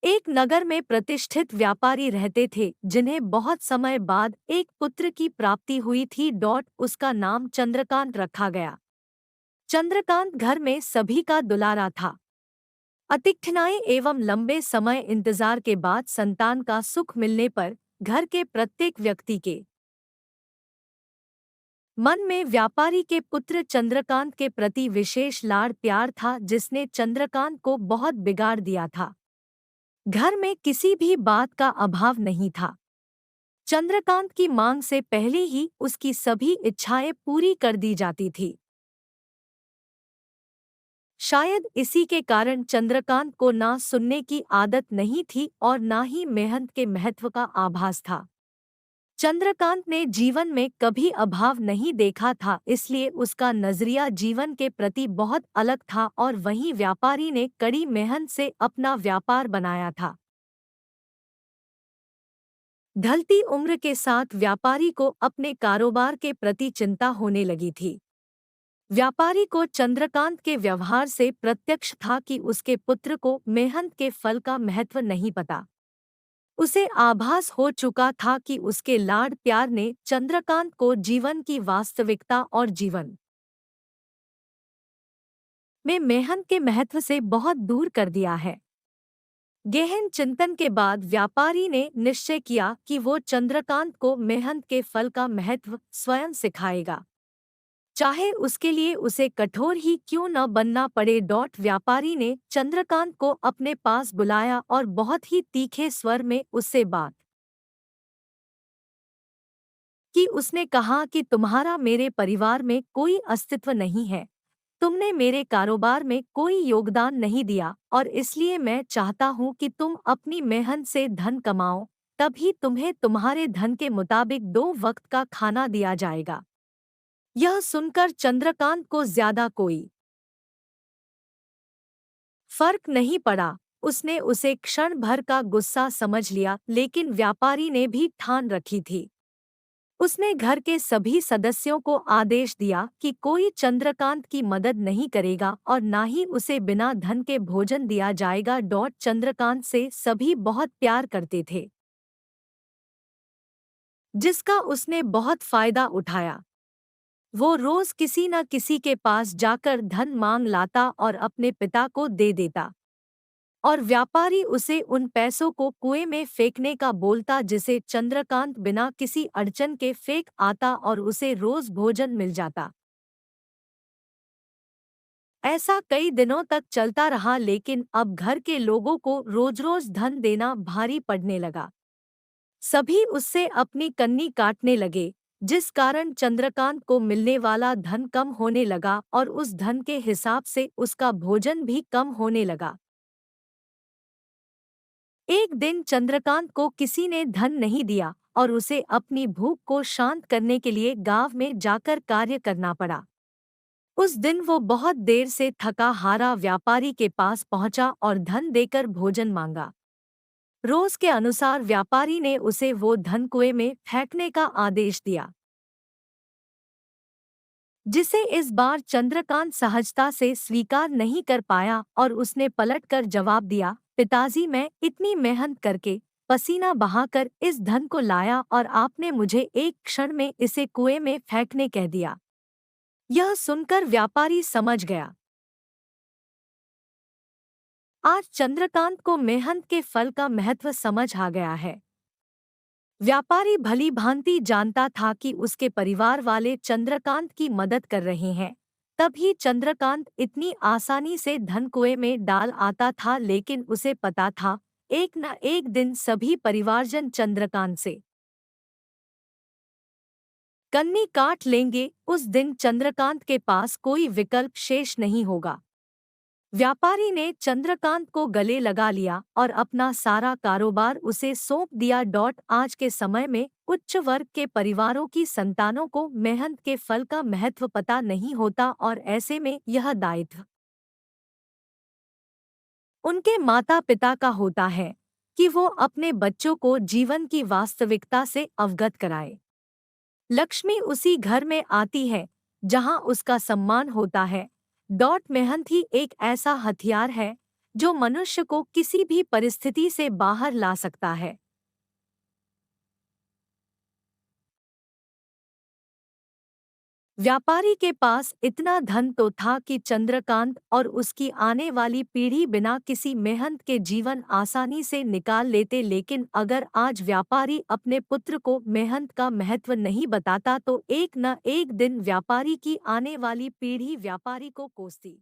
एक नगर में प्रतिष्ठित व्यापारी रहते थे जिन्हें बहुत समय बाद एक पुत्र की प्राप्ति हुई थी। उसका नाम चंद्रकांत रखा गया। चंद्रकांत घर में सभी का दुलारा था। अतिकठिनाई एवं लंबे समय इंतजार के बाद संतान का सुख मिलने पर घर के प्रत्येक व्यक्ति के मन में व्यापारी के पुत्र चंद्रकांत के प्रति विशेष लाड़ प्यार था, जिसने चंद्रकांत को बहुत बिगाड़ दिया था। घर में किसी भी बात का अभाव नहीं था। चंद्रकांत की मांग से पहले ही उसकी सभी इच्छाएं पूरी कर दी जाती थी। शायद इसी के कारण चंद्रकांत को ना सुनने की आदत नहीं थी और ना ही मेहनत के महत्व का आभास था। चंद्रकांत ने जीवन में कभी अभाव नहीं देखा था, इसलिए उसका नजरिया जीवन के प्रति बहुत अलग था और वहीं व्यापारी ने कड़ी मेहनत से अपना व्यापार बनाया था। ढलती उम्र के साथ व्यापारी को अपने कारोबार के प्रति चिंता होने लगी थी। व्यापारी को चंद्रकांत के व्यवहार से प्रत्यक्ष था कि उसके पुत्र को मेहनत के फल का महत्व नहीं पता। उसे आभास हो चुका था कि उसके लाड़ प्यार ने चंद्रकांत को जीवन की वास्तविकता और जीवन में मेहनत के महत्व से बहुत दूर कर दिया है। गहन चिंतन के बाद व्यापारी ने निश्चय किया कि वो चंद्रकांत को मेहनत के फल का महत्व स्वयं सिखाएगा, चाहे उसके लिए उसे कठोर ही क्यों न बनना पड़े। व्यापारी ने चंद्रकांत को अपने पास बुलाया और बहुत ही तीखे स्वर में उससे बात कि उसने कहा कि तुम्हारा मेरे परिवार में कोई अस्तित्व नहीं है, तुमने मेरे कारोबार में कोई योगदान नहीं दिया और इसलिए मैं चाहता हूँ कि तुम अपनी मेहनत से धन कमाओ, तभी तुम्हें तुम्हारे धन के मुताबिक 2 वक्त का खाना दिया जाएगा। यह सुनकर चंद्रकांत को ज्यादा कोई फर्क नहीं पड़ा। उसने उसे क्षण भर का गुस्सा समझ लिया, लेकिन व्यापारी ने भी ठान रखी थी। उसने घर के सभी सदस्यों को आदेश दिया कि कोई चंद्रकांत की मदद नहीं करेगा और ना ही उसे बिना धन के भोजन दिया जाएगा। चंद्रकांत से सभी बहुत प्यार करते थे, जिसका उसने बहुत फायदा उठाया। वो रोज किसी न किसी के पास जाकर धन मांग लाता और अपने पिता को दे देता, और व्यापारी उसे उन पैसों को कुएं में फेंकने का बोलता, जिसे चंद्रकांत बिना किसी अड़चन के फेंक आता और उसे रोज भोजन मिल जाता। ऐसा कई दिनों तक चलता रहा, लेकिन अब घर के लोगों को रोज रोज धन देना भारी पड़ने लगा। सभी उससे अपनी कन्नी काटने लगे, जिस कारण चंद्रकांत को मिलने वाला धन कम होने लगा और उस धन के हिसाब से उसका भोजन भी कम होने लगा। एक दिन चंद्रकांत को किसी ने धन नहीं दिया और उसे अपनी भूख को शांत करने के लिए गांव में जाकर कार्य करना पड़ा। उस दिन वो बहुत देर से थका हारा व्यापारी के पास पहुंचा और धन देकर भोजन मांगा। रोज के अनुसार व्यापारी ने उसे वो धन कुएं में फेंकने का आदेश दिया, जिसे इस बार चंद्रकांत सहजता से स्वीकार नहीं कर पाया और उसने पलटकर जवाब दिया, पिताजी, मैं इतनी मेहनत करके पसीना बहाकर इस धन को लाया और आपने मुझे एक क्षण में इसे कुएं में फेंकने कह दिया। यह सुनकर व्यापारी समझ गया। आज चंद्रकांत को मेहनत के फल का महत्व समझ आ गया है। व्यापारी भली भांति जानता था कि उसके परिवार वाले चंद्रकांत की मदद कर रहे हैं, तभी चंद्रकांत इतनी आसानी से धन कुएं में डाल आता था, लेकिन उसे पता था एक न एक दिन सभी परिवारजन चंद्रकांत से कन्नी काट लेंगे। उस दिन चंद्रकांत के पास कोई विकल्प शेष नहीं होगा। व्यापारी ने चंद्रकांत को गले लगा लिया और अपना सारा कारोबार उसे सौंप दिया। आज के समय में उच्च वर्ग के परिवारों की संतानों को मेहनत के फल का महत्व पता नहीं होता और ऐसे में यह दायित्व उनके माता पिता का होता है कि वो अपने बच्चों को जीवन की वास्तविकता से अवगत कराए। लक्ष्मी उसी घर में आती है जहां उसका सम्मान होता है। मेहनत ही एक ऐसा हथियार है जो मनुष्य को किसी भी परिस्थिति से बाहर ला सकता है। व्यापारी के पास इतना धन तो था कि चंद्रकांत और उसकी आने वाली पीढ़ी बिना किसी मेहनत के जीवन आसानी से निकाल लेते, लेकिन अगर आज व्यापारी अपने पुत्र को मेहनत का महत्व नहीं बताता तो एक न एक दिन व्यापारी की आने वाली पीढ़ी व्यापारी को कोसती।